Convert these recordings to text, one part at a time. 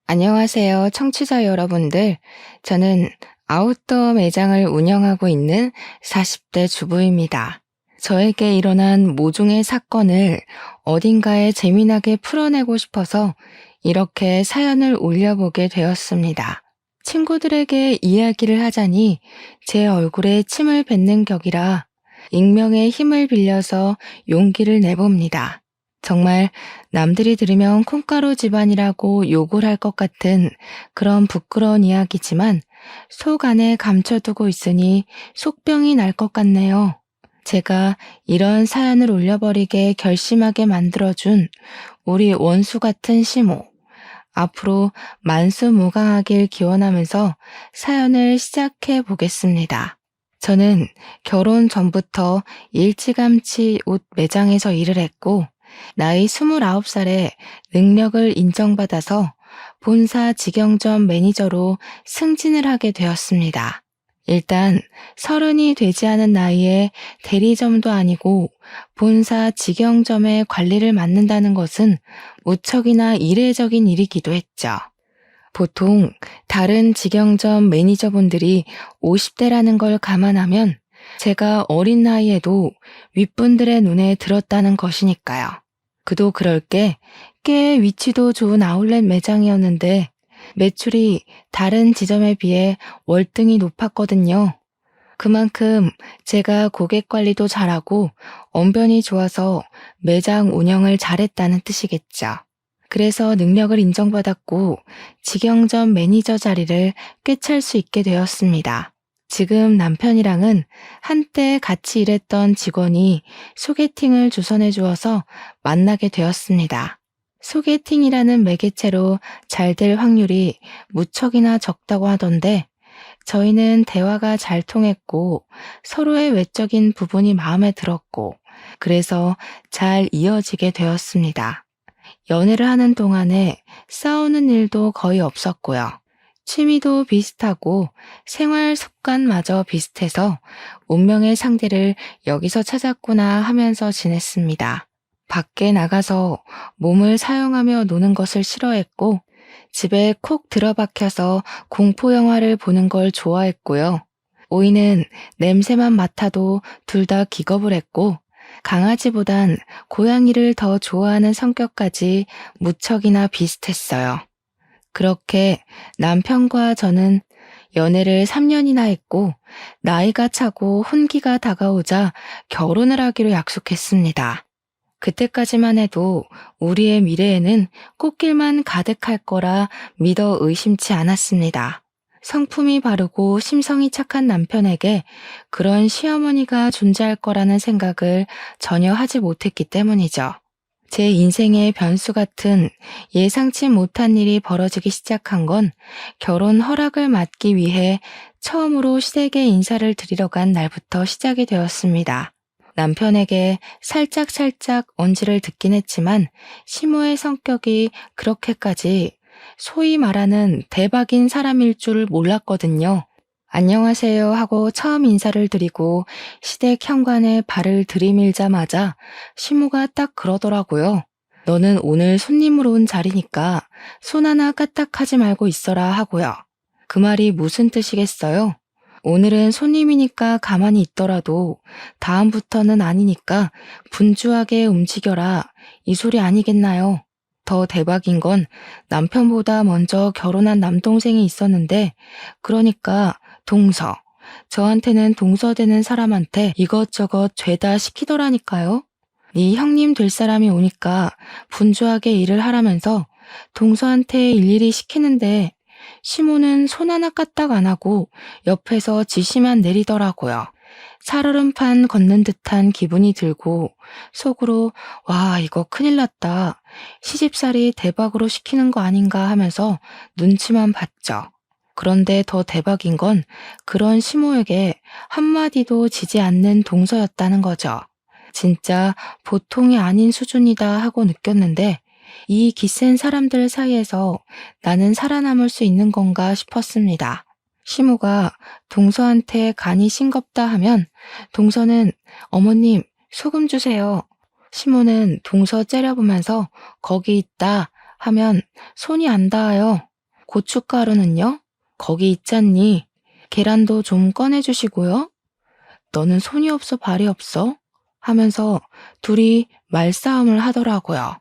안녕하세요, 청취자 여러분들. 저는 아웃도어 매장을 운영하고 있는 40대 주부입니다. 저에게 일어난 모종의 사건을 어딘가에 재미나게 풀어내고 싶어서 이렇게 사연을 올려보게 되었습니다. 친구들에게 이야기를 하자니 제 얼굴에 침을 뱉는 격이라 익명의 힘을 빌려서 용기를 내봅니다. 정말 남들이 들으면 콩가루 집안이라고 욕을 할 것 같은 그런 부끄러운 이야기지만 속 안에 감춰두고 있으니 속병이 날 것 같네요. 제가 이런 사연을 올려버리게 결심하게 만들어준 우리 원수 같은 시모. 앞으로 만수무강하길 기원하면서 사연을 시작해 보겠습니다. 저는 결혼 전부터 일찌감치 옷 매장에서 일을 했고, 나이 29살에 능력을 인정받아서 본사 직영점 매니저로 승진을 하게 되었습니다. 일단 30이 되지 않은 나이에 대리점도 아니고 본사 직영점의 관리를 맡는다는 것은 무척이나 이례적인 일이기도 했죠. 보통 다른 직영점 매니저분들이 50대라는 걸 감안하면 제가 어린 나이에도 윗분들의 눈에 들었다는 것이니까요. 그도 그럴 게 꽤 위치도 좋은 아울렛 매장이었는데 매출이 다른 지점에 비해 월등히 높았거든요. 그만큼 제가 고객 관리도 잘하고 언변이 좋아서 매장 운영을 잘했다는 뜻이겠죠. 그래서 능력을 인정받았고 직영점 매니저 자리를 꿰찰 수 있게 되었습니다. 지금 남편이랑은 한때 같이 일했던 직원이 소개팅을 주선해 주어서 만나게 되었습니다. 소개팅이라는 매개체로 잘 될 확률이 무척이나 적다고 하던데 저희는 대화가 잘 통했고 서로의 외적인 부분이 마음에 들었고 그래서 잘 이어지게 되었습니다. 연애를 하는 동안에 싸우는 일도 거의 없었고요. 취미도 비슷하고 생활 습관마저 비슷해서 운명의 상대를 여기서 찾았구나 하면서 지냈습니다. 밖에 나가서 몸을 사용하며 노는 것을 싫어했고 집에 콕 들어박혀서 공포 영화를 보는 걸 좋아했고요. 오이는 냄새만 맡아도 둘 다 기겁을 했고 강아지보단 고양이를 더 좋아하는 성격까지 무척이나 비슷했어요. 그렇게 남편과 저는 연애를 3년이나 했고 나이가 차고 혼기가 다가오자 결혼을 하기로 약속했습니다. 그때까지만 해도 우리의 미래에는 꽃길만 가득할 거라 믿어 의심치 않았습니다. 성품이 바르고 심성이 착한 남편에게 그런 시어머니가 존재할 거라는 생각을 전혀 하지 못했기 때문이죠. 제 인생의 변수 같은 예상치 못한 일이 벌어지기 시작한 건 결혼 허락을 받기 위해 처음으로 시댁에 인사를 드리러 간 날부터 시작이 되었습니다. 남편에게 살짝 언지를 듣긴 했지만 시모의 성격이 그렇게까지 소위 말하는 대박인 사람일 줄 몰랐거든요. 안녕하세요 하고 처음 인사를 드리고 시댁 현관에 발을 들이밀자마자 시모가 딱 그러더라고요. 너는 오늘 손님으로 온 자리니까 손 하나 까딱하지 말고 있어라 하고요. 그 말이 무슨 뜻이겠어요? 오늘은 손님이니까 가만히 있더라도 다음부터는 아니니까 분주하게 움직여라. 이 소리 아니겠나요? 더 대박인 건 남편보다 먼저 결혼한 남동생이 있었는데 그러니까 동서. 저한테는 동서되는 사람한테 이것저것 죄다 시키더라니까요. 네 형님 될 사람이 오니까 분주하게 일을 하라면서 동서한테 일일이 시키는데 시모는 손 하나 까딱 안 하고 옆에서 지시만 내리더라고요. 살얼음판 걷는 듯한 기분이 들고 속으로 와 이거 큰일 났다. 시집살이 대박으로 시키는 거 아닌가 하면서 눈치만 봤죠. 그런데 더 대박인 건 그런 시모에게 한마디도 지지 않는 동서였다는 거죠. 진짜 보통이 아닌 수준이다 하고 느꼈는데 이 기센 사람들 사이에서 나는 살아남을 수 있는 건가 싶었습니다. 시모가 동서한테 간이 싱겁다 하면 동서는 어머님 소금 주세요. 시모는 동서 째려보면서 거기 있다 하면 손이 안 닿아요. 고춧가루는요? 거기 있잖니. 계란도 좀 꺼내주시고요. 너는 손이 없어 발이 없어? 하면서 둘이 말싸움을 하더라고요.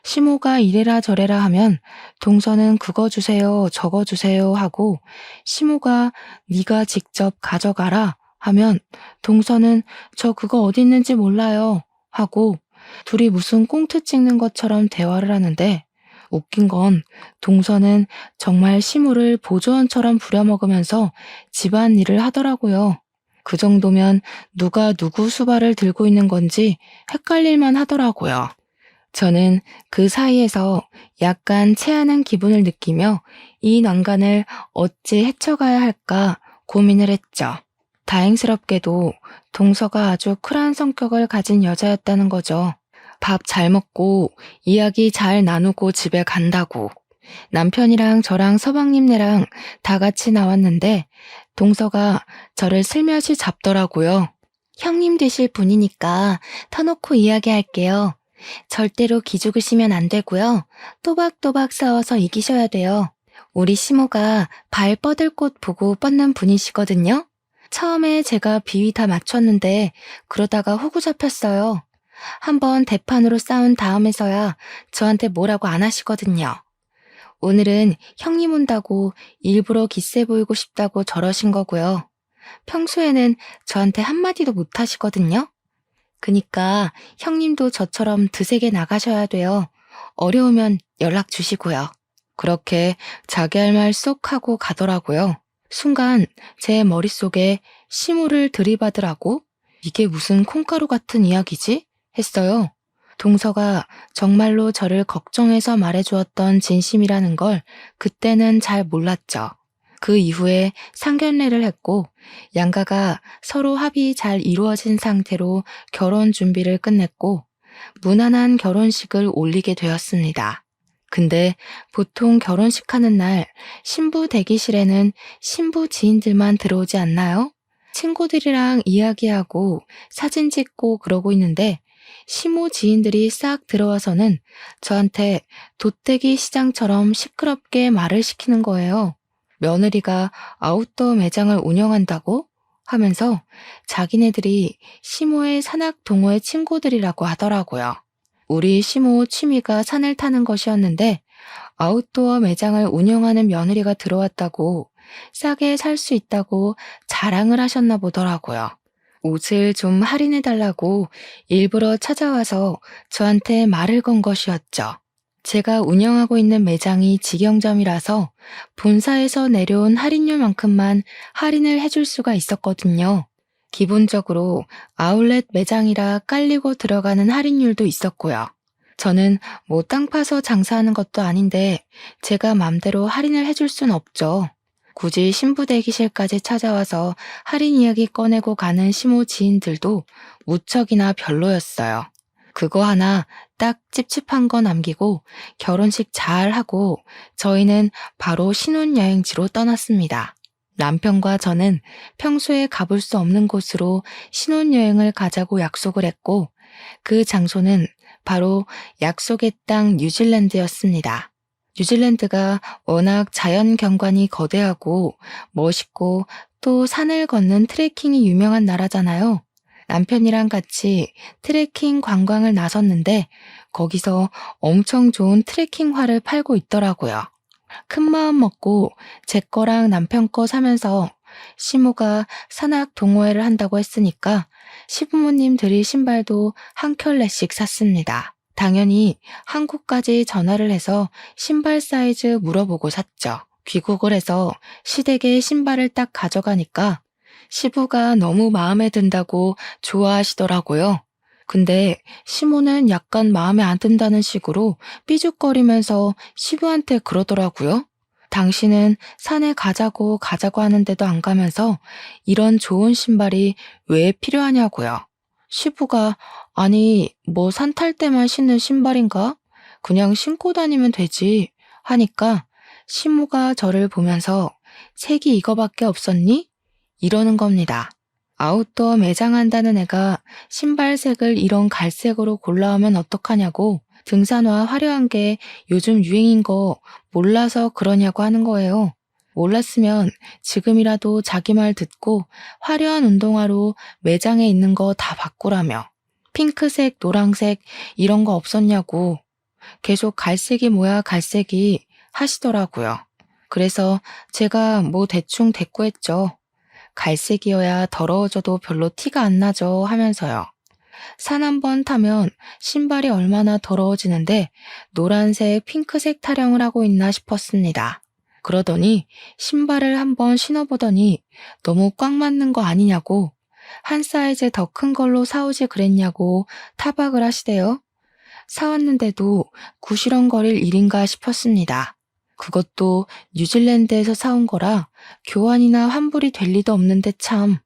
시모가 이래라 저래라 하면 동서는 그거 주세요, 저거 주세요 하고 시모가 네가 직접 가져가라 하면 동서는 저 그거 어디 있는지 몰라요 하고 둘이 무슨 꽁트 찍는 것처럼 대화를 하는데 웃긴 건 동서는 정말 시모를 보조원처럼 부려먹으면서 집안일을 하더라고요. 그 정도면 누가 누구 수발을 들고 있는 건지 헷갈릴만 하더라고요. 저는 그 사이에서 약간 체하는 기분을 느끼며 이 난간을 어찌 헤쳐가야 할까 고민을 했죠. 다행스럽게도 동서가 아주 쿨한 성격을 가진 여자였다는 거죠. 밥 잘 먹고 이야기 잘 나누고 집에 간다고. 남편이랑 저랑 서방님네랑 다 같이 나왔는데 동서가 저를 슬며시 잡더라고요. 형님 되실 분이니까 터놓고 이야기할게요. 절대로 기죽으시면 안 되고요. 또박또박 싸워서 이기셔야 돼요. 우리 시모가 발 뻗을 곳 보고 뻗는 분이시거든요. 처음에 제가 비위 다 맞췄는데 그러다가 호구 잡혔어요. 한번 대판으로 싸운 다음에서야 저한테 뭐라고 안 하시거든요. 오늘은 형님 온다고 일부러 기세 보이고 싶다고 저러신 거고요. 평소에는 저한테 한마디도 못 하시거든요. 그니까 형님도 저처럼 드세게 나가셔야 돼요. 어려우면 연락 주시고요. 그렇게 자기 할 말 쏙 하고 가더라고요. 순간 제 머릿속에 시모를 들이받으라고? 이게 무슨 콩가루 같은 이야기지? 했어요. 동서가 정말로 저를 걱정해서 말해주었던 진심이라는 걸 그때는 잘 몰랐죠. 그 이후에 상견례를 했고 양가가 서로 합의 잘 이루어진 상태로 결혼 준비를 끝냈고 무난한 결혼식을 올리게 되었습니다. 근데 보통 결혼식 하는 날 신부 대기실에는 신부 지인들만 들어오지 않나요? 친구들이랑 이야기하고 사진 찍고 그러고 있는데 시모 지인들이 싹 들어와서는 저한테 돗대기 시장처럼 시끄럽게 말을 시키는 거예요. 며느리가 아웃도어 매장을 운영한다고? 하면서 자기네들이 시모의 산악 동호회 친구들이라고 하더라고요. 우리 시모 취미가 산을 타는 것이었는데 아웃도어 매장을 운영하는 며느리가 들어왔다고 싸게 살 수 있다고 자랑을 하셨나 보더라고요. 옷을 좀 할인해달라고 일부러 찾아와서 저한테 말을 건 것이었죠. 제가 운영하고 있는 매장이 직영점이라서 본사에서 내려온 할인율만큼만 할인을 해줄 수가 있었거든요. 기본적으로 아울렛 매장이라 깔리고 들어가는 할인율도 있었고요. 저는 뭐 땅 파서 장사하는 것도 아닌데 제가 맘대로 할인을 해줄 순 없죠. 굳이 신부 대기실까지 찾아와서 할인 이야기 꺼내고 가는 시모 지인들도 무척이나 별로였어요. 그거 하나 딱 찝찝한 거 남기고 결혼식 잘 하고 저희는 바로 신혼여행지로 떠났습니다. 남편과 저는 평소에 가볼 수 없는 곳으로 신혼여행을 가자고 약속을 했고 그 장소는 바로 약속의 땅 뉴질랜드였습니다. 뉴질랜드가 워낙 자연 경관이 거대하고 멋있고 또 산을 걷는 트레킹이 유명한 나라잖아요. 남편이랑 같이 트레킹 관광을 나섰는데 거기서 엄청 좋은 트레킹화를 팔고 있더라고요. 큰 마음 먹고 제 거랑 남편 거 사면서 시모가 산악 동호회를 한다고 했으니까 시부모님 드릴 신발도 한 켤레씩 샀습니다. 당연히 한국까지 전화를 해서 신발 사이즈 물어보고 샀죠. 귀국을 해서 시댁에 신발을 딱 가져가니까 시부가 너무 마음에 든다고 좋아하시더라고요. 근데 시모는 약간 마음에 안 든다는 식으로 삐죽거리면서 시부한테 그러더라고요. 당신은 산에 가자고 하는데도 안 가면서 이런 좋은 신발이 왜 필요하냐고요. 시부가 아니 뭐 산 탈 때만 신는 신발인가? 그냥 신고 다니면 되지 하니까 시모가 저를 보면서 색이 이거밖에 없었니? 이러는 겁니다. 아웃도어 매장 한다는 애가 신발색을 이런 갈색으로 골라오면 어떡하냐고 등산화 화려한 게 요즘 유행인 거 몰라서 그러냐고 하는 거예요. 몰랐으면 지금이라도 자기 말 듣고 화려한 운동화로 매장에 있는 거 다 바꾸라며. 핑크색, 노란색 이런 거 없었냐고. 계속 갈색이 뭐야 갈색이 하시더라고요. 그래서 제가 뭐 대충 대꾸했죠. 갈색이어야 더러워져도 별로 티가 안 나죠 하면서요. 산 한 번 타면 신발이 얼마나 더러워지는데 노란색, 핑크색 타령을 하고 있나 싶었습니다. 그러더니 신발을 한번 신어보더니 너무 꽉 맞는 거 아니냐고 한 사이즈 더 큰 걸로 사오지 그랬냐고 타박을 하시대요. 사왔는데도 구시렁거릴 일인가 싶었습니다. 그것도 뉴질랜드에서 사온 거라 교환이나 환불이 될 리도 없는데 참.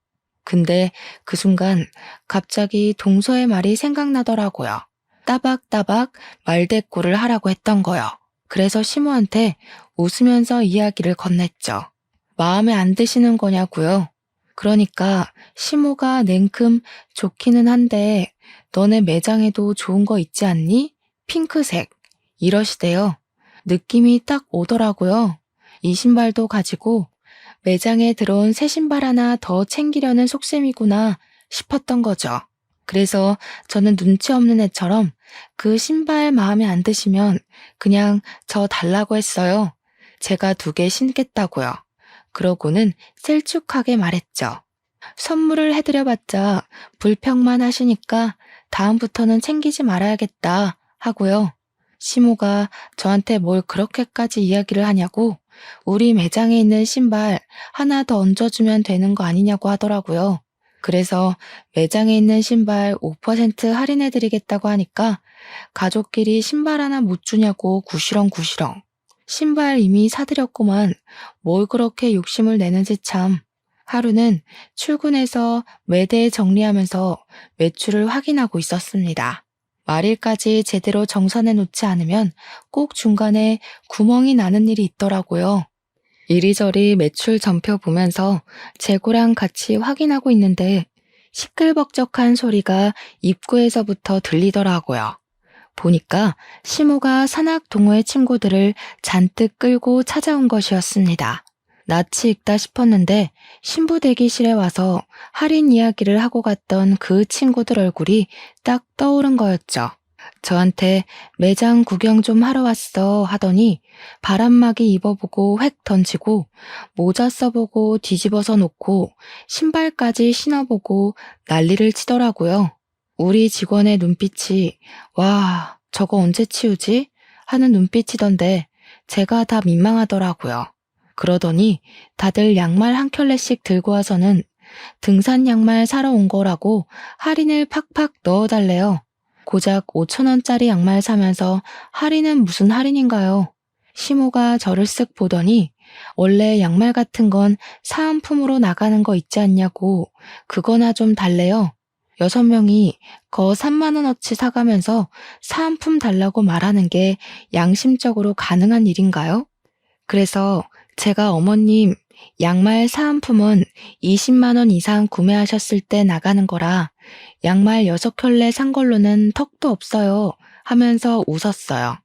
근데 그 순간 갑자기 동서의 말이 생각나더라고요. 따박따박 말대꾸를 하라고 했던 거요. 그래서 시모한테 웃으면서 이야기를 건넸죠. 마음에 안 드시는 거냐고요. 그러니까 시모가 냉큼 좋기는 한데 너네 매장에도 좋은 거 있지 않니? 핑크색. 이러시대요. 느낌이 딱 오더라고요. 이 신발도 가지고 매장에 들어온 새 신발 하나 더 챙기려는 속셈이구나 싶었던 거죠. 그래서 저는 눈치 없는 애처럼 그 신발 마음에 안 드시면 그냥 저 달라고 했어요. 제가 2개 신겠다고요. 그러고는 셀쭉하게 말했죠. 선물을 해드려봤자 불평만 하시니까 다음부터는 챙기지 말아야겠다 하고요. 시모가 저한테 뭘 그렇게까지 이야기를 하냐고 우리 매장에 있는 신발 하나 더 얹어주면 되는 거 아니냐고 하더라고요. 그래서 매장에 있는 신발 5% 할인해드리겠다고 하니까 가족끼리 신발 하나 못 주냐고 구시렁구시렁. 신발 이미 사드렸구만 뭘 그렇게 욕심을 내는지 참. 하루는 출근해서 매대 정리하면서 매출을 확인하고 있었습니다. 말일까지 제대로 정산해 놓지 않으면 꼭 중간에 구멍이 나는 일이 있더라고요. 이리저리 매출 전표 보면서 재고랑 같이 확인하고 있는데 시끌벅적한 소리가 입구에서부터 들리더라고요. 보니까 시모가 산악 동호회 친구들을 잔뜩 끌고 찾아온 것이었습니다. 낯이 익다 싶었는데 신부 대기실에 와서 할인 이야기를 하고 갔던 그 친구들 얼굴이 딱 떠오른 거였죠. 저한테 매장 구경 좀 하러 왔어 하더니 바람막이 입어보고 획 던지고 모자 써보고 뒤집어서 놓고 신발까지 신어보고 난리를 치더라고요. 우리 직원의 눈빛이 와 저거 언제 치우지? 하는 눈빛이던데 제가 다 민망하더라고요. 그러더니 다들 양말 한 켤레씩 들고 와서는 등산 양말 사러 온 거라고 할인을 팍팍 넣어달래요. 고작 5,000원짜리 양말 사면서 할인은 무슨 할인인가요? 시모가 저를 쓱 보더니 원래 양말 같은 건 사은품으로 나가는 거 있지 않냐고 그거나 좀 달래요. 6명이 거 3만원어치 사가면서 사은품 달라고 말하는 게 양심적으로 가능한 일인가요? 그래서 제가 어머님 양말 사은품은 20만 원 이상 구매하셨을 때 나가는 거라 양말 6켤레 산 걸로는 턱도 없어요 하면서 웃었어요.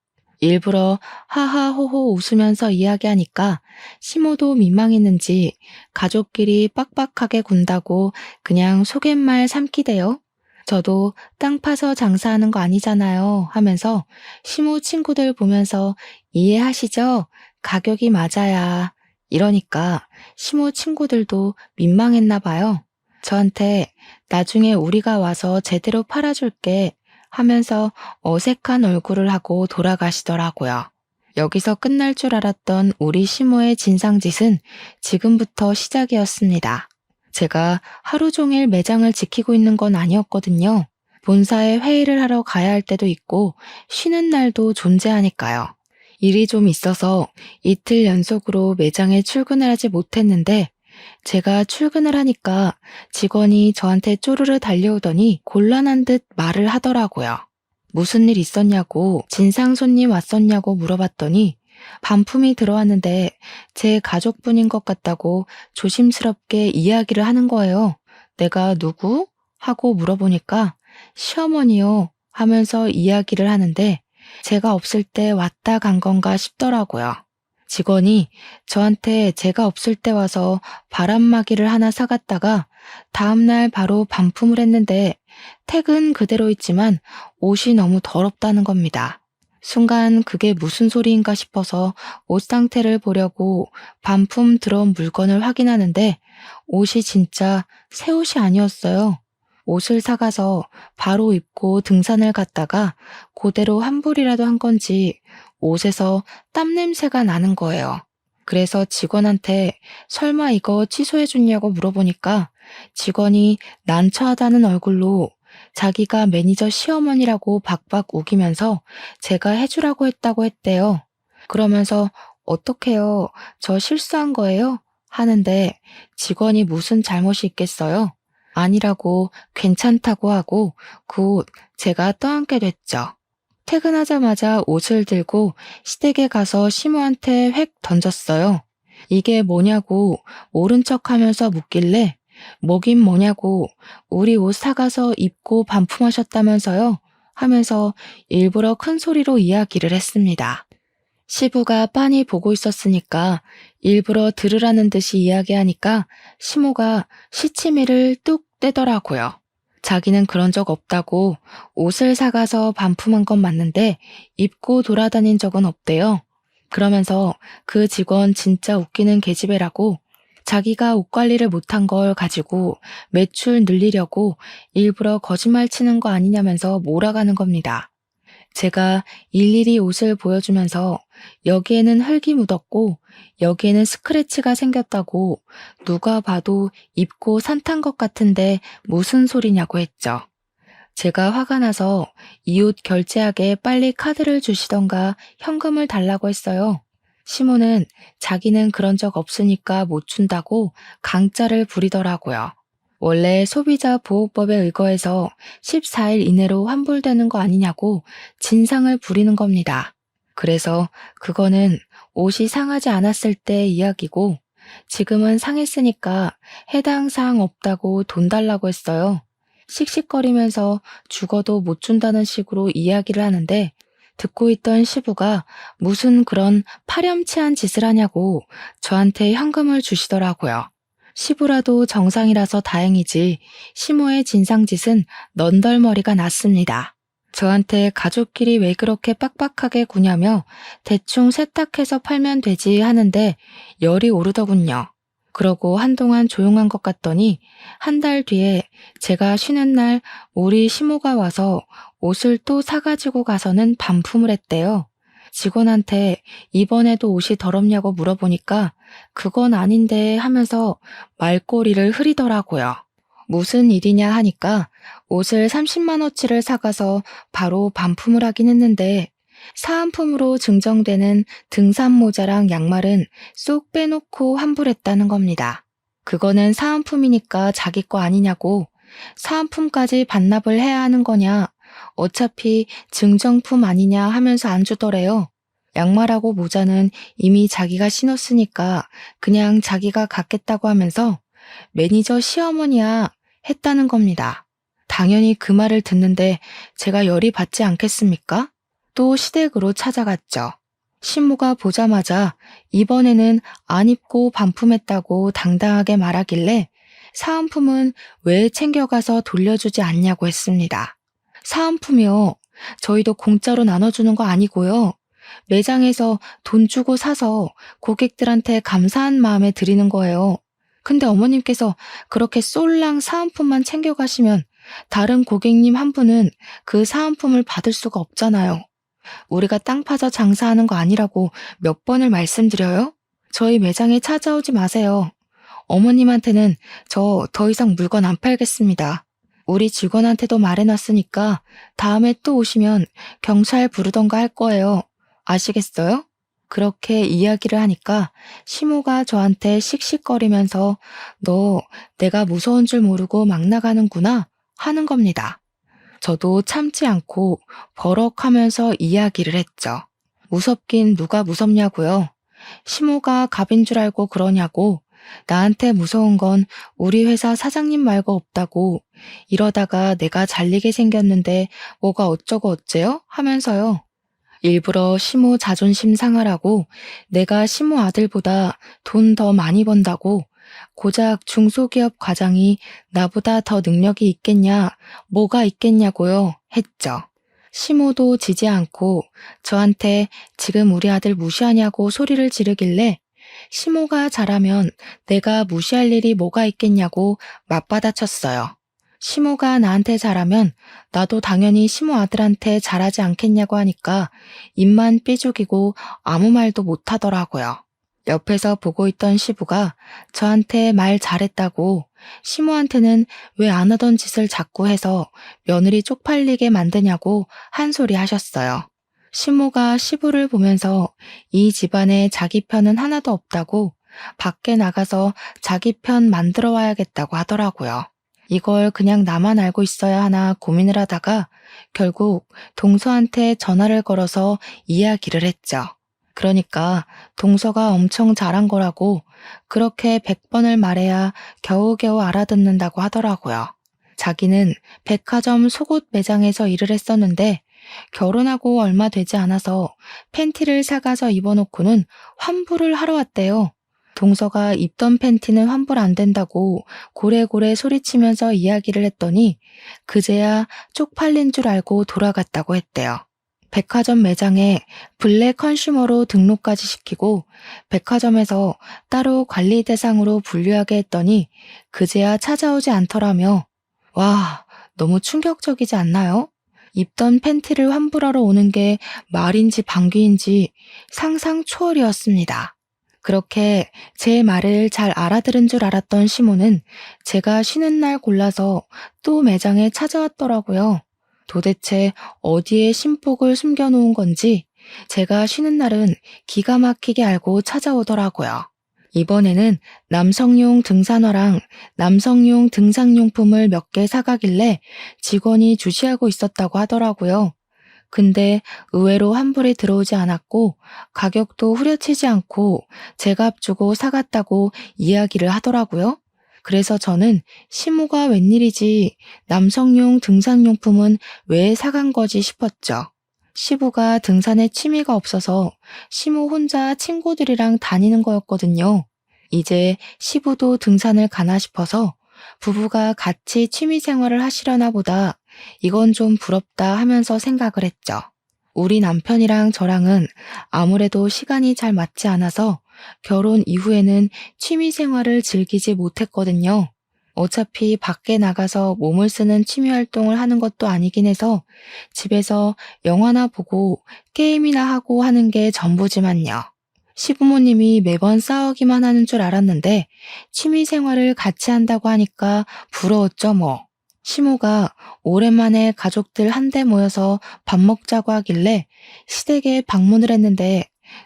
일부러 하하호호 웃으면서 이야기하니까 시모도 민망했는지 가족끼리 빡빡하게 군다고 그냥 속갯말 삼키대요. 저도 땅 파서 장사하는 거 아니잖아요 하면서 시모 친구들 보면서 이해하시죠? 가격이 맞아야. 이러니까 시모 친구들도 민망했나 봐요. 저한테 나중에 우리가 와서 제대로 팔아줄게 하면서 어색한 얼굴을 하고 돌아가시더라고요. 여기서 끝날 줄 알았던 우리 시모의 진상짓은 지금부터 시작이었습니다. 제가 하루 종일 매장을 지키고 있는 건 아니었거든요. 본사에 회의를 하러 가야 할 때도 있고 쉬는 날도 존재하니까요. 일이 좀 있어서 이틀 연속으로 매장에 출근을 하지 못했는데 제가 출근을 하니까 직원이 저한테 쪼르르 달려오더니 곤란한 듯 말을 하더라고요. 무슨 일 있었냐고 진상 손님 왔었냐고 물어봤더니 반품이 들어왔는데 제 가족분인 것 같다고 조심스럽게 이야기를 하는 거예요. 내가 누구? 하고 물어보니까 시어머니요 하면서 이야기를 하는데 제가 없을 때 왔다 간 건가 싶더라고요. 직원이 저한테 제가 없을 때 와서 바람막이를 하나 사갔다가 다음날 바로 반품을 했는데 택은 그대로 있지만 옷이 너무 더럽다는 겁니다. 순간 그게 무슨 소리인가 싶어서 옷 상태를 보려고 반품 들어온 물건을 확인하는데 옷이 진짜 새 옷이 아니었어요. 옷을 사가서 바로 입고 등산을 갔다가 그대로 환불이라도 한 건지 옷에서 땀 냄새가 나는 거예요. 그래서 직원한테 설마 이거 취소해줬냐고 물어보니까 직원이 난처하다는 얼굴로 자기가 매니저 시어머니라고 박박 우기면서 제가 해주라고 했다고 했대요. 그러면서 어떡해요? 저 실수한 거예요? 하는데 직원이 무슨 잘못이 있겠어요? 아니라고 괜찮다고 하고 곧 제가 떠안게 됐죠. 퇴근하자마자 옷을 들고 시댁에 가서 시모한테 획 던졌어요. 이게 뭐냐고 모른 척 하면서 묻길래 뭐긴 뭐냐고 우리 옷 사가서 입고 반품하셨다면서요? 하면서 일부러 큰 소리로 이야기를 했습니다. 시부가 빤히 보고 있었으니까 일부러 들으라는 듯이 이야기하니까 시모가 시치미를 뚝 떼더라고요. 자기는 그런 적 없다고 옷을 사가서 반품한 건 맞는데 입고 돌아다닌 적은 없대요. 그러면서 그 직원 진짜 웃기는 계집애라고 자기가 옷 관리를 못한 걸 가지고 매출 늘리려고 일부러 거짓말 치는 거 아니냐면서 몰아가는 겁니다. 제가 일일이 옷을 보여주면서 여기에는 흙이 묻었고 여기에는 스크래치가 생겼다고 누가 봐도 입고 산탄 것 같은데 무슨 소리냐고 했죠. 제가 화가 나서 이 옷 결제하게 빨리 카드를 주시던가 현금을 달라고 했어요. 시모는 자기는 그런 적 없으니까 못 준다고 강짜를 부리더라고요. 원래 소비자 보호법에 의거해서 14일 이내로 환불되는 거 아니냐고 진상을 부리는 겁니다. 그래서 그거는 옷이 상하지 않았을 때 이야기고 지금은 상했으니까 해당 사항 없다고 돈 달라고 했어요. 씩씩거리면서 죽어도 못 준다는 식으로 이야기를 하는데 듣고 있던 시부가 무슨 그런 파렴치한 짓을 하냐고 저한테 현금을 주시더라고요. 시부라도 정상이라서 다행이지 시모의 진상짓은 넌덜머리가 났습니다. 저한테 가족끼리 왜 그렇게 빡빡하게 구냐며 대충 세탁해서 팔면 되지 하는데 열이 오르더군요. 그러고 한동안 조용한 것 같더니 한 달 뒤에 제가 쉬는 날 우리 시모가 와서 옷을 또 사가지고 가서는 반품을 했대요. 직원한테 이번에도 옷이 더럽냐고 물어보니까 그건 아닌데 하면서 말꼬리를 흐리더라고요. 무슨 일이냐 하니까 옷을 30만원치를 사가서 바로 반품을 하긴 했는데 사은품으로 증정되는 등산 모자랑 양말은 쏙 빼놓고 환불했다는 겁니다. 그거는 사은품이니까 자기 거 아니냐고 사은품까지 반납을 해야 하는 거냐 어차피 증정품 아니냐 하면서 안 주더래요. 양말하고 모자는 이미 자기가 신었으니까 그냥 자기가 갖겠다고 하면서 매니저 시어머니야 했다는 겁니다. 당연히 그 말을 듣는데 제가 열이 받지 않겠습니까? 또 시댁으로 찾아갔죠. 신부가 보자마자 이번에는 안 입고 반품했다고 당당하게 말하길래 사은품은 왜 챙겨가서 돌려주지 않냐고 했습니다. 사은품이요. 저희도 공짜로 나눠주는 거 아니고요. 매장에서 돈 주고 사서 고객들한테 감사한 마음에 드리는 거예요. 근데 어머님께서 그렇게 쏠랑 사은품만 챙겨가시면 다른 고객님 한 분은 그 사은품을 받을 수가 없잖아요. 우리가 땅 파서 장사하는 거 아니라고 몇 번을 말씀드려요? 저희 매장에 찾아오지 마세요. 어머님한테는 저 더 이상 물건 안 팔겠습니다. 우리 직원한테도 말해놨으니까 다음에 또 오시면 경찰 부르던가 할 거예요. 아시겠어요? 그렇게 이야기를 하니까 시모가 저한테 씩씩거리면서 너 내가 무서운 줄 모르고 막 나가는구나 하는 겁니다. 저도 참지 않고 버럭하면서 이야기를 했죠. 무섭긴 누가 무섭냐고요. 시모가 갑인 줄 알고 그러냐고. 나한테 무서운 건 우리 회사 사장님 말고 없다고. 이러다가 내가 잘리게 생겼는데 뭐가 어쩌고 어째요? 하면서요. 일부러 시모 자존심 상하라고 내가 시모 아들보다 돈 더 많이 번다고 고작 중소기업 과장이 나보다 더 능력이 있겠냐, 뭐가 있겠냐고요, 했죠. 시모도 지지 않고 저한테 지금 우리 아들 무시하냐고 소리를 지르길래 시모가 잘하면 내가 무시할 일이 뭐가 있겠냐고 맞받아쳤어요. 시모가 나한테 잘하면 나도 당연히 시모 아들한테 잘하지 않겠냐고 하니까 입만 삐죽이고 아무 말도 못하더라고요. 옆에서 보고 있던 시부가 저한테 말 잘했다고 시모한테는 왜 안 하던 짓을 자꾸 해서 며느리 쪽팔리게 만드냐고 한 소리 하셨어요. 시모가 시부를 보면서 이 집안에 자기 편은 하나도 없다고 밖에 나가서 자기 편 만들어 와야겠다고 하더라고요. 이걸 그냥 나만 알고 있어야 하나 고민을 하다가 결국 동서한테 전화를 걸어서 이야기를 했죠. 그러니까 동서가 엄청 잘한 거라고 그렇게 100번을 말해야 겨우겨우 알아듣는다고 하더라고요. 자기는 백화점 속옷 매장에서 일을 했었는데 결혼하고 얼마 되지 않아서 팬티를 사가서 입어놓고는 환불을 하러 왔대요. 동서가 입던 팬티는 환불 안 된다고 고래고래 소리치면서 이야기를 했더니 그제야 쪽팔린 줄 알고 돌아갔다고 했대요. 백화점 매장에 블랙 컨슈머로 등록까지 시키고 백화점에서 따로 관리 대상으로 분류하게 했더니 그제야 찾아오지 않더라며. 와, 너무 충격적이지 않나요? 입던 팬티를 환불하러 오는 게 말인지 방귀인지 상상 초월이었습니다. 그렇게 제 말을 잘 알아들은 줄 알았던 시모는 제가 쉬는 날 골라서 또 매장에 찾아왔더라고요. 도대체 어디에 신복을 숨겨놓은 건지 제가 쉬는 날은 기가 막히게 알고 찾아오더라고요. 이번에는 남성용 등산화랑 남성용 등산용품을 몇 개 사가길래 직원이 주시하고 있었다고 하더라고요. 근데 의외로 환불이 들어오지 않았고 가격도 후려치지 않고 제값 주고 사갔다고 이야기를 하더라고요. 그래서 저는 시모가 웬일이지 남성용 등산용품은 왜 사간 거지 싶었죠. 시부가 등산에 취미가 없어서 시모 혼자 친구들이랑 다니는 거였거든요. 이제 시부도 등산을 가나 싶어서 부부가 같이 취미 생활을 하시려나 보다 이건 좀 부럽다 하면서 생각을 했죠. 우리 남편이랑 저랑은 아무래도 시간이 잘 맞지 않아서 결혼 이후에는 취미 생활을 즐기지 못했거든요. 어차피 밖에 나가서 몸을 쓰는 취미 활동을 하는 것도 아니긴 해서 집에서 영화나 보고 게임이나 하고 하는 게 전부지만요. 시부모님이 매번 싸우기만 하는 줄 알았는데 취미 생활을 같이 한다고 하니까 부러웠죠 뭐. 시모가 오랜만에 가족들 한데 모여서 밥 먹자고 하길래 시댁에 방문을 했는데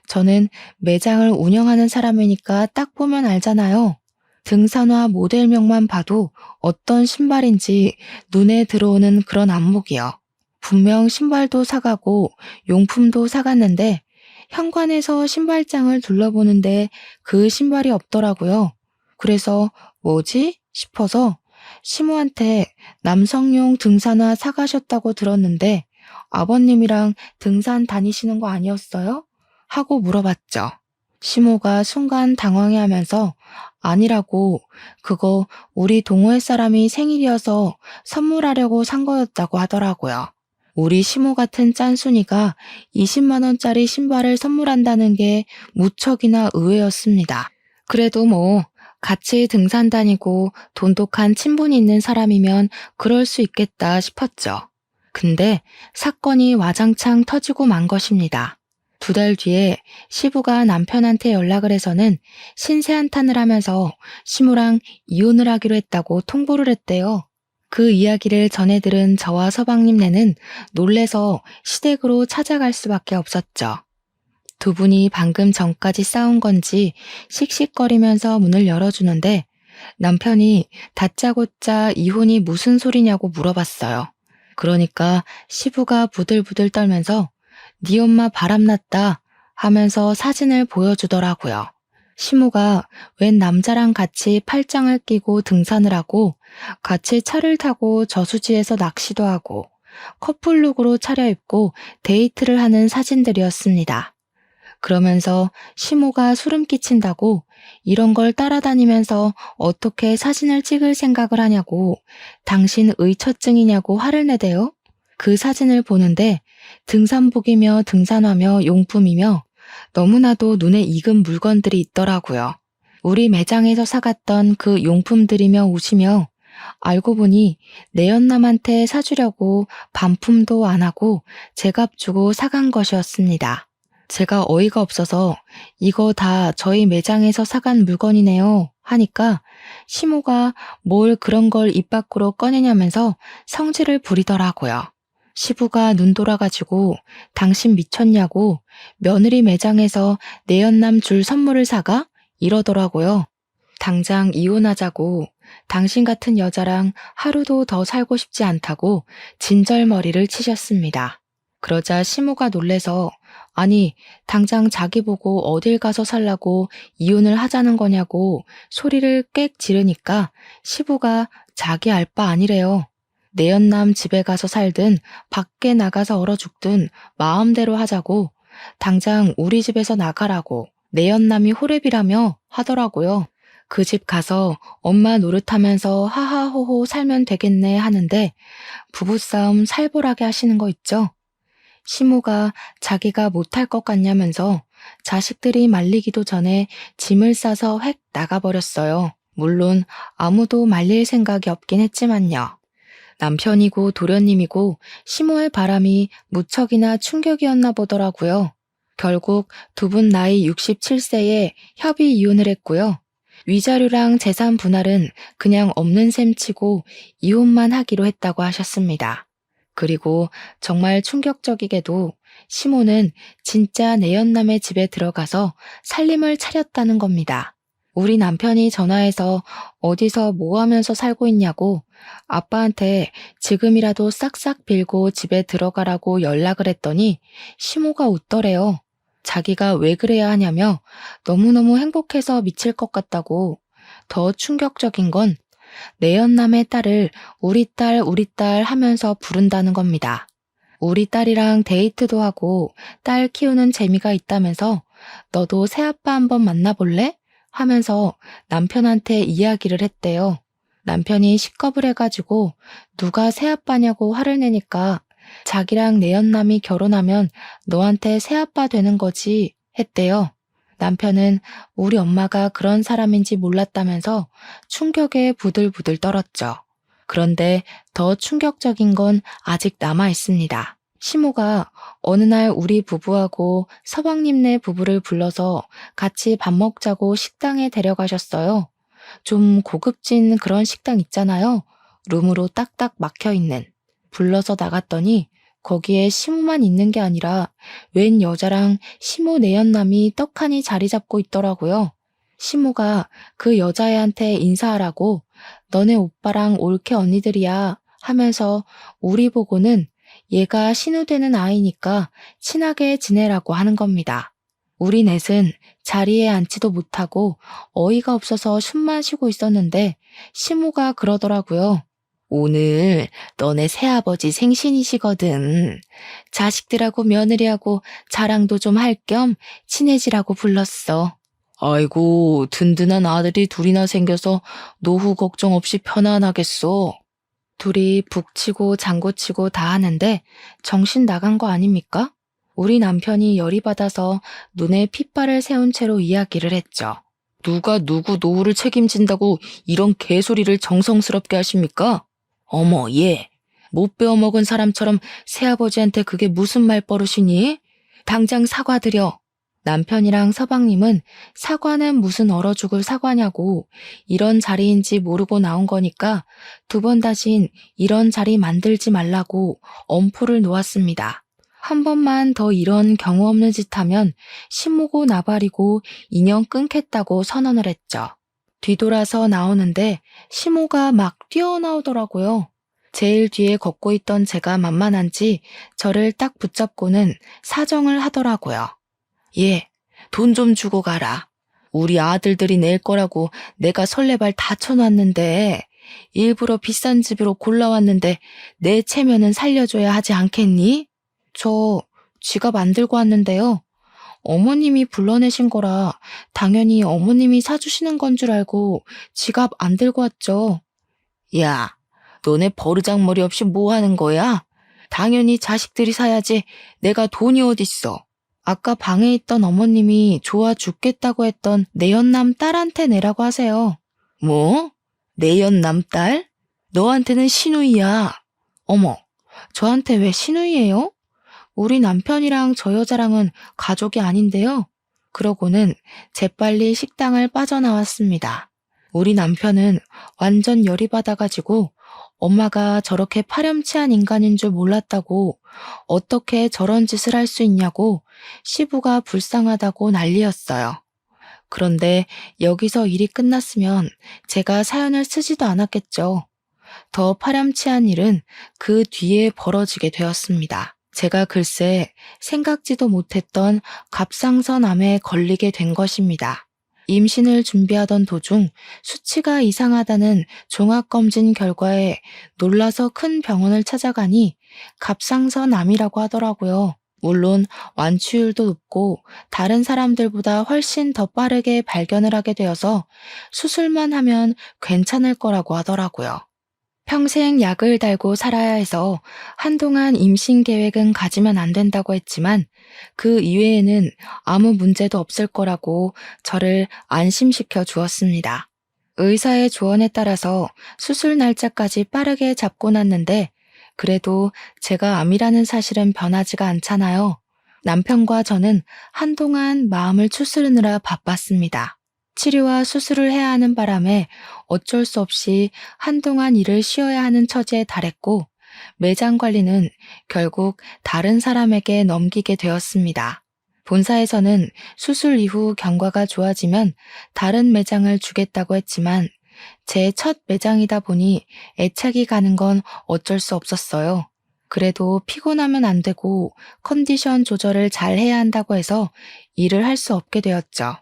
저는 매장을 운영하는 사람이니까 딱 보면 알잖아요. 등산화 모델명만 봐도 어떤 신발인지 눈에 들어오는 그런 안목이요. 분명 신발도 사가고 용품도 사갔는데 현관에서 신발장을 둘러보는데 그 신발이 없더라고요. 그래서 뭐지? 싶어서 시모한테 남성용 등산화 사가셨다고 들었는데 아버님이랑 등산 다니시는 거 아니었어요? 하고 물어봤죠. 시모가 순간 당황해하면서 아니라고 그거 우리 동호회 사람이 생일이어서 선물하려고 산 거였다고 하더라고요. 우리 시모 같은 짠순이가 20만 원짜리 신발을 선물한다는 게 무척이나 의외였습니다. 그래도 뭐 같이 등산 다니고 돈독한 친분이 있는 사람이면 그럴 수 있겠다 싶었죠. 근데 사건이 와장창 터지고 만 것입니다. 2달 뒤에 시부가 남편한테 연락을 해서는 신세한탄을 하면서 시모랑 이혼을 하기로 했다고 통보를 했대요. 그 이야기를 전해 들은 저와 서방님네는 놀래서 시댁으로 찾아갈 수밖에 없었죠. 두 분이 방금 전까지 싸운 건지 씩씩거리면서 문을 열어주는데 남편이 다짜고짜 이혼이 무슨 소리냐고 물어봤어요. 그러니까 시부가 부들부들 떨면서 네 엄마 바람났다 하면서 사진을 보여주더라고요. 시모가 웬 남자랑 같이 팔짱을 끼고 등산을 하고 같이 차를 타고 저수지에서 낚시도 하고 커플룩으로 차려입고 데이트를 하는 사진들이었습니다. 그러면서 시모가 소름 끼친다고 이런 걸 따라다니면서 어떻게 사진을 찍을 생각을 하냐고 당신 의처증이냐고 화를 내대요. 그 사진을 보는데 등산복이며 등산화며 용품이며 너무나도 눈에 익은 물건들이 있더라고요. 우리 매장에서 사갔던 그 용품들이며 옷이며 알고 보니 내연남한테 사주려고 반품도 안 하고 제값 주고 사간 것이었습니다. 제가 어이가 없어서 이거 다 저희 매장에서 사간 물건이네요 하니까 시모가 뭘 그런 걸 입 밖으로 꺼내냐면서 성질을 부리더라고요. 시부가 눈 돌아가지고 당신 미쳤냐고 며느리 매장에서 내연남 줄 선물을 사가? 이러더라고요. 당장 이혼하자고 당신 같은 여자랑 하루도 더 살고 싶지 않다고 진절머리를 치셨습니다. 그러자 시모가 놀래서 아니 당장 자기 보고 어딜 가서 살라고 이혼을 하자는 거냐고 소리를 꽥 지르니까 시부가 자기 알 바 아니래요. 내연남 집에 가서 살든 밖에 나가서 얼어 죽든 마음대로 하자고 당장 우리 집에서 나가라고 내연남이 호랩이라며 하더라고요. 그 집 가서 엄마 노릇하면서 하하호호 살면 되겠네 하는데 부부싸움 살벌하게 하시는 거 있죠? 시모가 자기가 못할 것 같냐면서 자식들이 말리기도 전에 짐을 싸서 획 나가버렸어요. 물론 아무도 말릴 생각이 없긴 했지만요. 남편이고 도련님이고 시모의 바람이 무척이나 충격이었나 보더라고요. 결국 두 분 나이 67세에 협의 이혼을 했고요. 위자료랑 재산 분할은 그냥 없는 셈 치고 이혼만 하기로 했다고 하셨습니다. 그리고 정말 충격적이게도 시모는 진짜 내연남의 집에 들어가서 살림을 차렸다는 겁니다. 우리 남편이 전화해서 어디서 뭐 하면서 살고 있냐고 아빠한테 지금이라도 싹싹 빌고 집에 들어가라고 연락을 했더니 시모가 웃더래요. 자기가 왜 그래야 하냐며 너무너무 행복해서 미칠 것 같다고. 더 충격적인 건 내연남의 딸을 우리 딸 하면서 부른다는 겁니다. 우리 딸이랑 데이트도 하고 딸 키우는 재미가 있다면서 너도 새아빠 한번 만나볼래? 하면서 남편한테 이야기를 했대요. 남편이 식겁을 해가지고 누가 새아빠냐고 화를 내니까 자기랑 내연남이 결혼하면 너한테 새아빠 되는 거지 했대요. 남편은 우리 엄마가 그런 사람인지 몰랐다면서 충격에 부들부들 떨었죠. 그런데 더 충격적인 건 아직 남아 있습니다. 시모가 어느 날 우리 부부하고 서방님네 부부를 불러서 같이 밥 먹자고 식당에 데려가셨어요. 좀 고급진 그런 식당 있잖아요. 룸으로 딱딱 막혀있는. 불러서 나갔더니 거기에 시모만 있는 게 아니라 웬 여자랑 시모 내연남이 떡하니 자리 잡고 있더라고요. 시모가 그 여자애한테 인사하라고 너네 오빠랑 올케 언니들이야 하면서 우리 보고는 얘가 신우되는 아이니까 친하게 지내라고 하는 겁니다. 우리 넷은 자리에 앉지도 못하고 어이가 없어서 숨만 쉬고 있었는데 시모가 그러더라고요. 오늘 너네 새아버지 생신이시거든. 자식들하고 며느리하고 자랑도 좀 할 겸 친해지라고 불렀어. 아이고, 든든한 아들이 둘이나 생겨서 노후 걱정 없이 편안하겠어. 둘이 북치고 장구치고 다 하는데 정신 나간 거 아닙니까? 우리 남편이 열이 받아서 눈에 핏발을 세운 채로 이야기를 했죠. 누가 누구 노후를 책임진다고 이런 개소리를 정성스럽게 하십니까? 어머, 얘. 못 배워먹은 사람처럼 새아버지한테 그게 무슨 말버릇이니? 당장 사과드려. 남편이랑 서방님은 사과는 무슨 얼어 죽을 사과냐고 이런 자리인지 모르고 나온 거니까 두 번 다신 이런 자리 만들지 말라고 엄포를 놓았습니다. 한 번만 더 이런 경우 없는 짓 하면 신모고 나발이고 인연 끊겠다고 선언을 했죠. 뒤돌아서 나오는데 시모가 막 뛰어나오더라고요. 제일 뒤에 걷고 있던 제가 만만한지 저를 딱 붙잡고는 사정을 하더라고요. 얘, 돈 좀 주고 가라. 우리 아들들이 낼 거라고 내가 설레발 다 쳐놨는데 일부러 비싼 집으로 골라왔는데 내 체면은 살려줘야 하지 않겠니? 저 지갑 안 들고 왔는데요. 어머님이 불러내신 거라 당연히 어머님이 사주시는 건 줄 알고 지갑 안 들고 왔죠. 야, 너네 버르장머리 없이 뭐 하는 거야? 당연히 자식들이 사야지 내가 돈이 어딨어. 아까 방에 있던 어머님이 좋아 죽겠다고 했던 내연남 딸한테 내라고 하세요. 뭐? 내연남 딸? 너한테는 시누이야. 어머, 저한테 왜 시누이예요? 우리 남편이랑 저 여자랑은 가족이 아닌데요. 그러고는 재빨리 식당을 빠져나왔습니다. 우리 남편은 완전 열이 받아가지고 엄마가 저렇게 파렴치한 인간인 줄 몰랐다고 어떻게 저런 짓을 할 수 있냐고 시부가 불쌍하다고 난리였어요. 그런데 여기서 일이 끝났으면 제가 사연을 쓰지도 않았겠죠. 더 파렴치한 일은 그 뒤에 벌어지게 되었습니다. 제가 글쎄 생각지도 못했던 갑상선암에 걸리게 된 것입니다. 임신을 준비하던 도중 수치가 이상하다는 종합검진 결과에 놀라서 큰 병원을 찾아가니 갑상선암이라고 하더라고요. 물론 완치율도 높고 다른 사람들보다 훨씬 더 빠르게 발견을 하게 되어서 수술만 하면 괜찮을 거라고 하더라고요. 평생 약을 달고 살아야 해서 한동안 임신 계획은 가지면 안 된다고 했지만 그 이외에는 아무 문제도 없을 거라고 저를 안심시켜 주었습니다. 의사의 조언에 따라서 수술 날짜까지 빠르게 잡고 났는데 그래도 제가 암이라는 사실은 변하지가 않잖아요. 남편과 저는 한동안 마음을 추스르느라 바빴습니다. 치료와 수술을 해야 하는 바람에 어쩔 수 없이 한동안 일을 쉬어야 하는 처지에 달했고 매장 관리는 결국 다른 사람에게 넘기게 되었습니다. 본사에서는 수술 이후 경과가 좋아지면 다른 매장을 주겠다고 했지만 제 첫 매장이다 보니 애착이 가는 건 어쩔 수 없었어요. 그래도 피곤하면 안 되고 컨디션 조절을 잘 해야 한다고 해서 일을 할 수 없게 되었죠.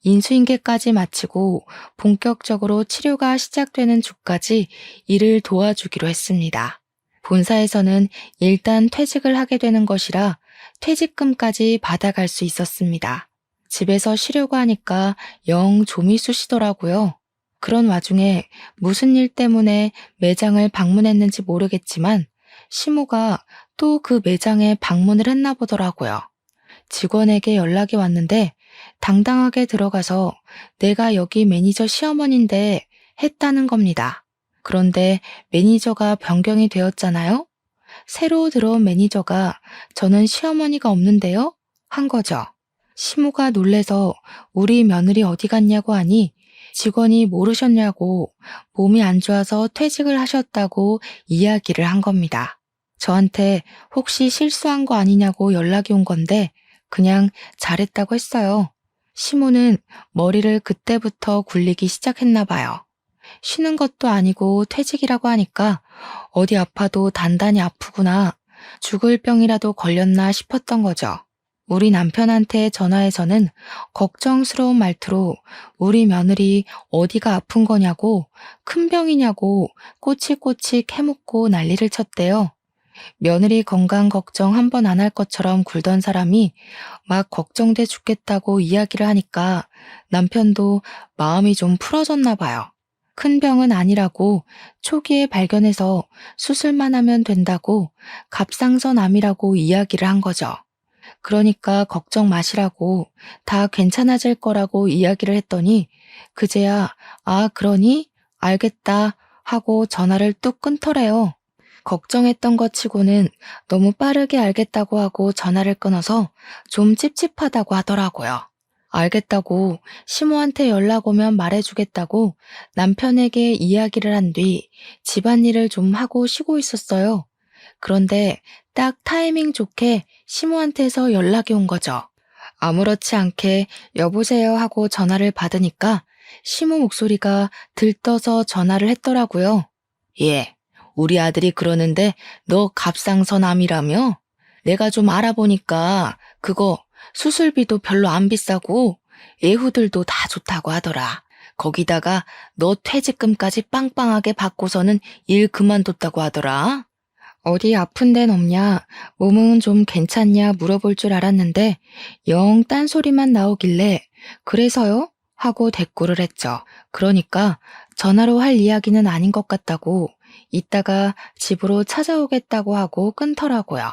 인수인계까지 마치고 본격적으로 치료가 시작되는 주까지 일을 도와주기로 했습니다. 본사에서는 일단 퇴직을 하게 되는 것이라 퇴직금까지 받아갈 수 있었습니다. 집에서 쉬려고 하니까 영 좀이 쑤시더라고요. 그런 와중에 무슨 일 때문에 매장을 방문했는지 모르겠지만 시모가 또 그 매장에 방문을 했나 보더라고요. 직원에게 연락이 왔는데 당당하게 들어가서 내가 여기 매니저 시어머니인데 했다는 겁니다. 그런데 매니저가 변경이 되었잖아요. 새로 들어온 매니저가 저는 시어머니가 없는데요? 한 거죠. 시모가 놀래서 우리 며느리 어디 갔냐고 하니 직원이 모르셨냐고 몸이 안 좋아서 퇴직을 하셨다고 이야기를 한 겁니다. 저한테 혹시 실수한 거 아니냐고 연락이 온 건데 그냥 잘했다고 했어요. 시모는 머리를 그때부터 굴리기 시작했나 봐요. 쉬는 것도 아니고 퇴직이라고 하니까 어디 아파도 단단히 아프구나, 죽을 병이라도 걸렸나 싶었던 거죠. 우리 남편한테 전화해서는 걱정스러운 말투로 우리 며느리 어디가 아픈 거냐고 큰 병이냐고 꼬치꼬치 캐묻고 난리를 쳤대요. 며느리 건강 걱정 한 번 안 할 것처럼 굴던 사람이 막 걱정돼 죽겠다고 이야기를 하니까 남편도 마음이 좀 풀어졌나 봐요. 큰 병은 아니라고 초기에 발견해서 수술만 하면 된다고 갑상선암이라고 이야기를 한 거죠. 그러니까 걱정 마시라고 다 괜찮아질 거라고 이야기를 했더니 그제야 아 그러니? 알겠다 하고 전화를 뚝 끊더래요. 걱정했던 것 치고는 너무 빠르게 알겠다고 하고 전화를 끊어서 좀 찝찝하다고 하더라고요. 알겠다고 시모한테 연락 오면 말해주겠다고 남편에게 이야기를 한 뒤 집안일을 좀 하고 쉬고 있었어요. 그런데 딱 타이밍 좋게 시모한테서 연락이 온 거죠. 아무렇지 않게 여보세요 하고 전화를 받으니까 시모 목소리가 들떠서 전화를 했더라고요. 예, 우리 아들이 그러는데 너 갑상선암이라며? 내가 좀 알아보니까 그거 수술비도 별로 안 비싸고 애후들도 다 좋다고 하더라. 거기다가 너 퇴직금까지 빵빵하게 받고서는 일 그만뒀다고 하더라. 어디 아픈 데는 없냐, 몸은 좀 괜찮냐 물어볼 줄 알았는데 영 딴소리만 나오길래 그래서요? 하고 대꾸를 했죠. 그러니까 전화로 할 이야기는 아닌 것 같다고 이따가 집으로 찾아오겠다고 하고 끊더라고요.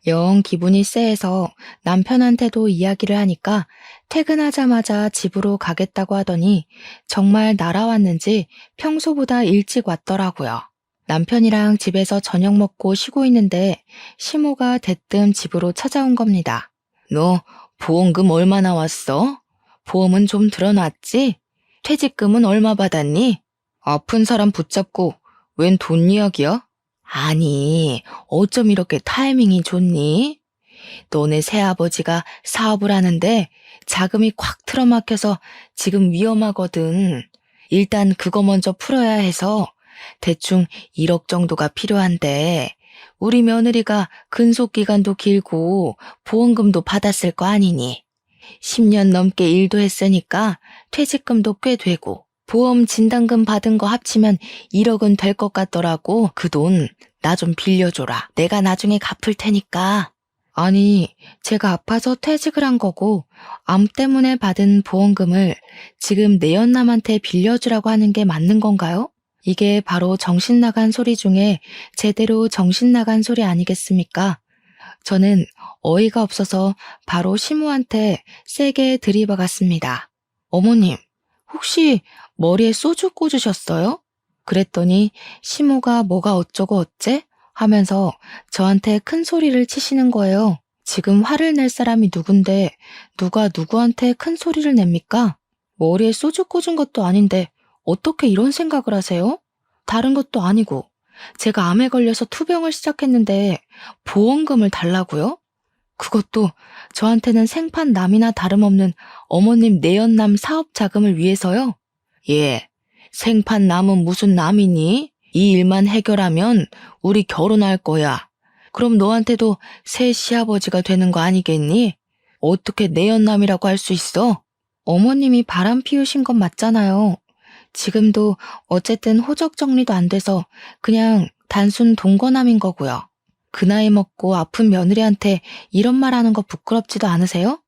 영 기분이 쎄해서 남편한테도 이야기를 하니까 퇴근하자마자 집으로 가겠다고 하더니 정말 날아왔는지 평소보다 일찍 왔더라고요. 남편이랑 집에서 저녁 먹고 쉬고 있는데 시모가 대뜸 집으로 찾아온 겁니다. 너 보험금 얼마 나왔어? 보험은 좀 들어놨지? 퇴직금은 얼마 받았니? 아픈 사람 붙잡고 웬 돈 이야기야? 아니, 어쩜 이렇게 타이밍이 좋니? 너네 새아버지가 사업을 하는데 자금이 콱 틀어막혀서 지금 위험하거든. 일단 그거 먼저 풀어야 해서 대충 1억 정도가 필요한데 우리 며느리가 근속기간도 길고 보험금도 받았을 거 아니니. 10년 넘게 일도 했으니까 퇴직금도 꽤 되고 보험 진단금 받은 거 합치면 1억은 될 것 같더라고. 그 돈 나 좀 빌려줘라. 내가 나중에 갚을 테니까. 아니, 제가 아파서 퇴직을 한 거고 암 때문에 받은 보험금을 지금 내연남한테 빌려주라고 하는 게 맞는 건가요? 이게 바로 정신 나간 소리 중에 제대로 정신 나간 소리 아니겠습니까? 저는 어이가 없어서 바로 시모한테 세게 들이박았습니다. 어머님, 혹시 머리에 소주 꽂으셨어요? 그랬더니 시모가 뭐가 어쩌고 어째? 하면서 저한테 큰 소리를 치시는 거예요. 지금 화를 낼 사람이 누군데 누가 누구한테 큰 소리를 냅니까? 머리에 소주 꽂은 것도 아닌데 어떻게 이런 생각을 하세요? 다른 것도 아니고 제가 암에 걸려서 투병을 시작했는데 보험금을 달라고요? 그것도 저한테는 생판남이나 다름없는 어머님 내연남 사업 자금을 위해서요? 예, 생판남은 무슨 남이니? 이 일만 해결하면 우리 결혼할 거야. 그럼 너한테도 새 시아버지가 되는 거 아니겠니? 어떻게 내연남이라고 할 수 있어? 어머님이 바람 피우신 건 맞잖아요. 지금도 어쨌든 호적 정리도 안 돼서 그냥 단순 동거남인 거고요. 그 나이 먹고 아픈 며느리한테 이런 말 하는 거 부끄럽지도 않으세요?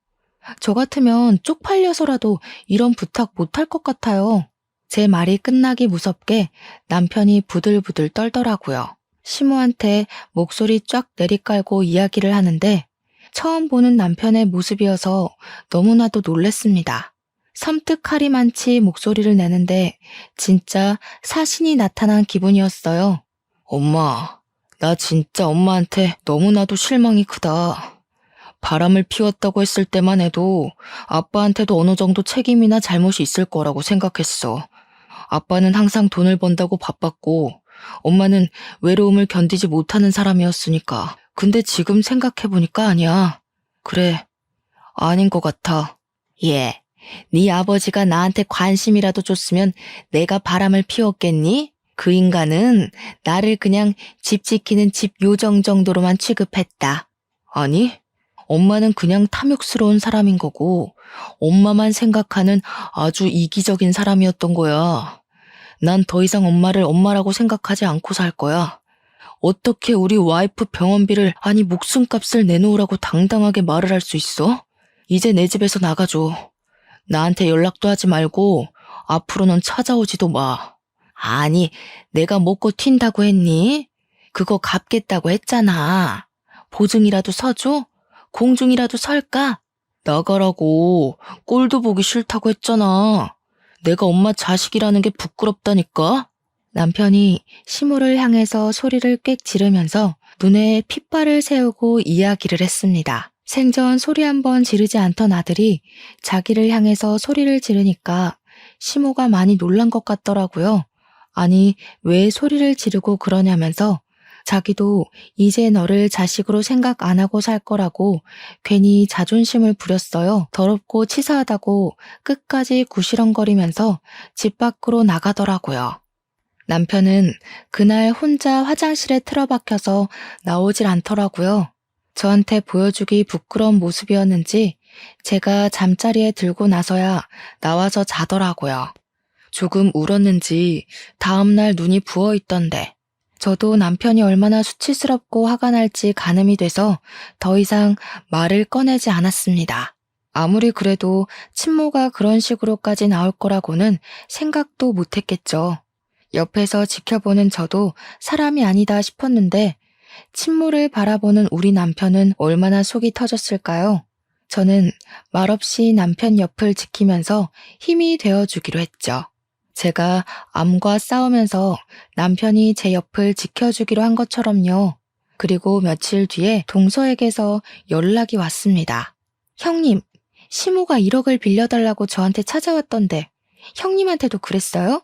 저 같으면 쪽팔려서라도 이런 부탁 못할 것 같아요. 제 말이 끝나기 무섭게 남편이 부들부들 떨더라고요. 시모한테 목소리 쫙 내리깔고 이야기를 하는데 처음 보는 남편의 모습이어서 너무나도 놀랬습니다. 섬뜩하리만치 목소리를 내는데 진짜 사신이 나타난 기분이었어요. 엄마, 나 진짜 엄마한테 너무나도 실망이 크다. 바람을 피웠다고 했을 때만 해도 아빠한테도 어느 정도 책임이나 잘못이 있을 거라고 생각했어. 아빠는 항상 돈을 번다고 바빴고 엄마는 외로움을 견디지 못하는 사람이었으니까. 근데 지금 생각해보니까 아니야. 그래, 아닌 것 같아. 예, 네 아버지가 나한테 관심이라도 줬으면 내가 바람을 피웠겠니? 그 인간은 나를 그냥 집 지키는 집 요정 정도로만 취급했다. 아니, 엄마는 그냥 탐욕스러운 사람인 거고 엄마만 생각하는 아주 이기적인 사람이었던 거야. 난 더 이상 엄마를 엄마라고 생각하지 않고 살 거야. 어떻게 우리 와이프 병원비를 아니 목숨값을 내놓으라고 당당하게 말을 할 수 있어? 이제 내 집에서 나가줘. 나한테 연락도 하지 말고 앞으로는 찾아오지도 마. 아니, 내가 먹고 튄다고 했니? 그거 갚겠다고 했잖아. 보증이라도 서줘? 공중이라도 설까? 나가라고. 꼴도 보기 싫다고 했잖아. 내가 엄마 자식이라는 게 부끄럽다니까? 남편이 시모를 향해서 소리를 꽥 지르면서 눈에 핏발을 세우고 이야기를 했습니다. 생전 소리 한번 지르지 않던 아들이 자기를 향해서 소리를 지르니까 시모가 많이 놀란 것 같더라고요. 아니, 왜 소리를 지르고 그러냐면서 자기도 이제 너를 자식으로 생각 안 하고 살 거라고 괜히 자존심을 부렸어요. 더럽고 치사하다고 끝까지 구시렁거리면서 집 밖으로 나가더라고요. 남편은 그날 혼자 화장실에 틀어박혀서 나오질 않더라고요. 저한테 보여주기 부끄러운 모습이었는지 제가 잠자리에 들고 나서야 나와서 자더라고요. 조금 울었는지 다음날 눈이 부어 있던데 저도 남편이 얼마나 수치스럽고 화가 날지 가늠이 돼서 더 이상 말을 꺼내지 않았습니다. 아무리 그래도 친모가 그런 식으로까지 나올 거라고는 생각도 못했겠죠. 옆에서 지켜보는 저도 사람이 아니다 싶었는데 친모를 바라보는 우리 남편은 얼마나 속이 터졌을까요? 저는 말없이 남편 옆을 지키면서 힘이 되어주기로 했죠. 제가 암과 싸우면서 남편이 제 옆을 지켜주기로 한 것처럼요. 그리고 며칠 뒤에 동서에게서 연락이 왔습니다. 형님, 시모가 1억을 빌려달라고 저한테 찾아왔던데 형님한테도 그랬어요?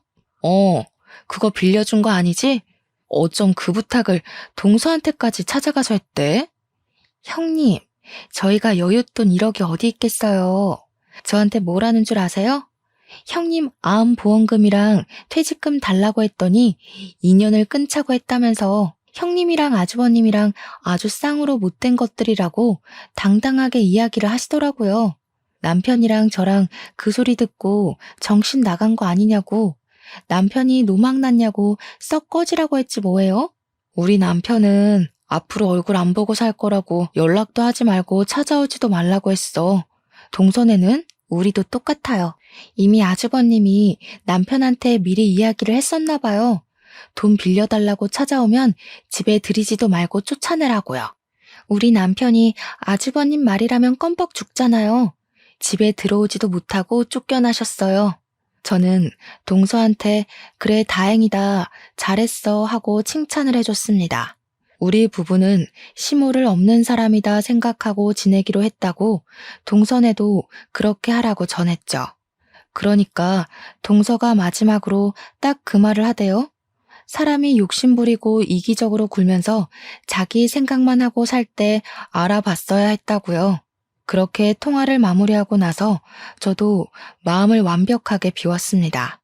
그거 빌려준 거 아니지? 어쩜 그 부탁을 동서한테까지 찾아가서 했대? 형님, 저희가 여윳돈 1억이 어디 있겠어요. 저한테 뭐라는 줄 아세요? 형님 암보험금이랑 퇴직금 달라고 했더니 2년을 끊자고 했다면서 형님이랑 아주버님이랑 아주 쌍으로 못된 것들이라고 당당하게 이야기를 하시더라고요. 남편이랑 저랑 그 소리 듣고 정신 나간 거 아니냐고, 남편이 노망 났냐고 썩 꺼지라고 했지 뭐예요? 우리 남편은 앞으로 얼굴 안 보고 살 거라고 연락도 하지 말고 찾아오지도 말라고 했어. 동선에는 우리도 똑같아요. 이미 아주버님이 남편한테 미리 이야기를 했었나 봐요. 돈 빌려달라고 찾아오면 집에 들이지도 말고 쫓아내라고요. 우리 남편이 아주버님 말이라면 껌뻑 죽잖아요. 집에 들어오지도 못하고 쫓겨나셨어요. 저는 동서한테 그래 다행이다, 잘했어 하고 칭찬을 해줬습니다. 우리 부부는 시모를 없는 사람이다 생각하고 지내기로 했다고 동선에도 그렇게 하라고 전했죠. 그러니까 동서가 마지막으로 딱 그 말을 하대요. 사람이 욕심부리고 이기적으로 굴면서 자기 생각만 하고 살 때 알아봤어야 했다고요. 그렇게 통화를 마무리하고 나서 저도 마음을 완벽하게 비웠습니다.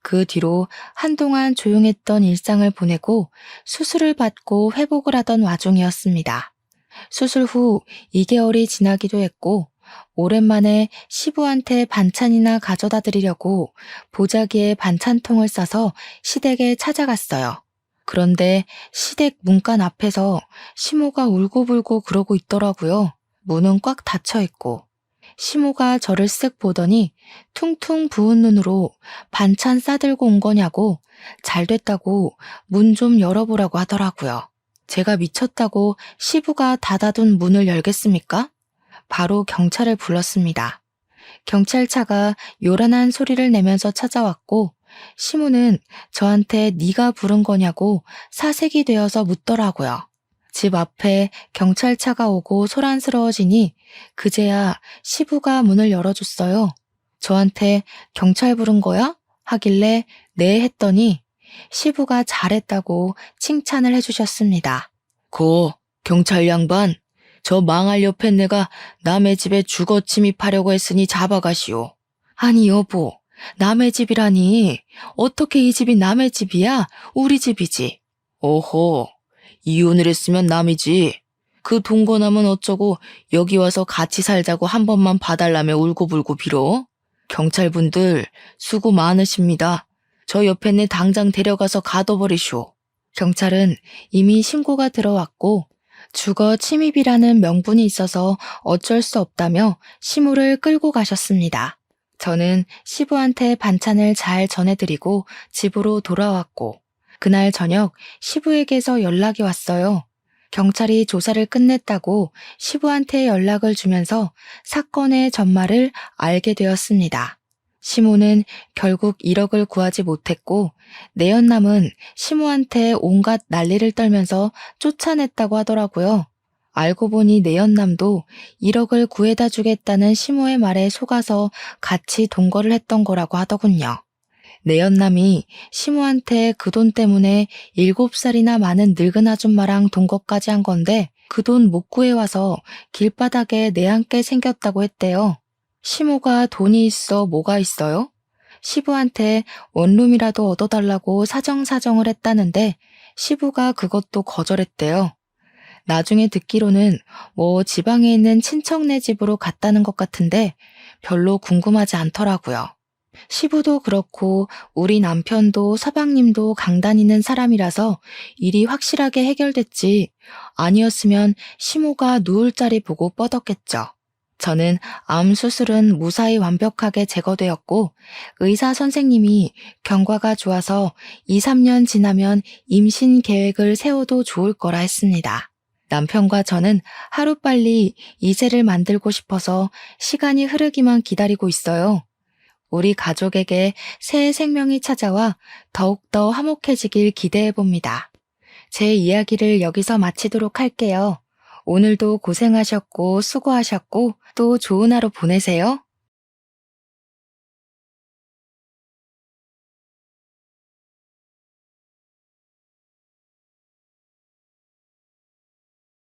그 뒤로 한동안 조용했던 일상을 보내고 수술을 받고 회복을 하던 와중이었습니다. 수술 후 2개월이 지나기도 했고 오랜만에 시부한테 반찬이나 가져다 드리려고 보자기에 반찬통을 싸서 시댁에 찾아갔어요. 그런데 시댁 문간 앞에서 시모가 울고불고 그러고 있더라고요. 문은 꽉 닫혀 있고. 시모가 저를 쓱 보더니 퉁퉁 부은 눈으로 반찬 싸들고 온 거냐고 잘 됐다고 문 좀 열어보라고 하더라고요. 제가 미쳤다고 시부가 닫아둔 문을 열겠습니까? 바로 경찰을 불렀습니다. 경찰차가 요란한 소리를 내면서 찾아왔고 시모는 저한테 네가 부른 거냐고 사색이 되어서 묻더라고요. 집 앞에 경찰차가 오고 소란스러워지니 그제야 시부가 문을 열어줬어요. 저한테 경찰 부른 거야? 하길래 네 했더니 시부가 잘했다고 칭찬을 해주셨습니다. 고 경찰 양반, 저 망할 옆에 내가 남의 집에 주거 침입하려고 했으니 잡아가시오. 아니 여보, 남의 집이라니 어떻게 이 집이 남의 집이야? 우리 집이지. 오호, 이혼을 했으면 남이지. 그 동거남은 어쩌고 여기 와서 같이 살자고 한 번만 봐달라며 울고불고 빌어? 경찰분들 수고 많으십니다. 저 옆에 내 당장 데려가서 가둬버리쇼. 경찰은 이미 신고가 들어왔고 주거 침입이라는 명분이 있어서 어쩔 수 없다며 시모를 끌고 가셨습니다. 저는 시부한테 반찬을 잘 전해드리고 집으로 돌아왔고 그날 저녁 시부에게서 연락이 왔어요. 경찰이 조사를 끝냈다고 시부한테 연락을 주면서 사건의 전말을 알게 되었습니다. 시모는 결국 1억을 구하지 못했고 내연남은 시모한테 온갖 난리를 떨면서 쫓아냈다고 하더라고요. 알고 보니 내연남도 1억을 구해다 주겠다는 시모의 말에 속아서 같이 동거를 했던 거라고 하더군요. 내연남이 시모한테 그 돈 때문에 7살이나 많은 늙은 아줌마랑 동거까지 한 건데 그 돈 못 구해와서 길바닥에 내앉게 생겼다고 했대요. 시모가 돈이 있어 뭐가 있어요? 시부한테 원룸이라도 얻어달라고 사정사정을 했다는데 시부가 그것도 거절했대요. 나중에 듣기로는 뭐 지방에 있는 친척네 집으로 갔다는 것 같은데 별로 궁금하지 않더라고요. 시부도 그렇고 우리 남편도 서방님도 강다니는 사람이라서 일이 확실하게 해결됐지. 아니었으면 시모가 누울 자리 보고 뻗었겠죠. 저는 암 수술은 무사히 완벽하게 제거되었고 의사 선생님이 경과가 좋아서 2, 3년 지나면 임신 계획을 세워도 좋을 거라 했습니다. 남편과 저는 하루빨리 이세를 만들고 싶어서 시간이 흐르기만 기다리고 있어요. 우리 가족에게 새 생명이 찾아와 더욱더 화목해지길 기대해 봅니다. 제 이야기를 여기서 마치도록 할게요. 오늘도 고생하셨고 수고하셨고 또 좋은 하루 보내세요.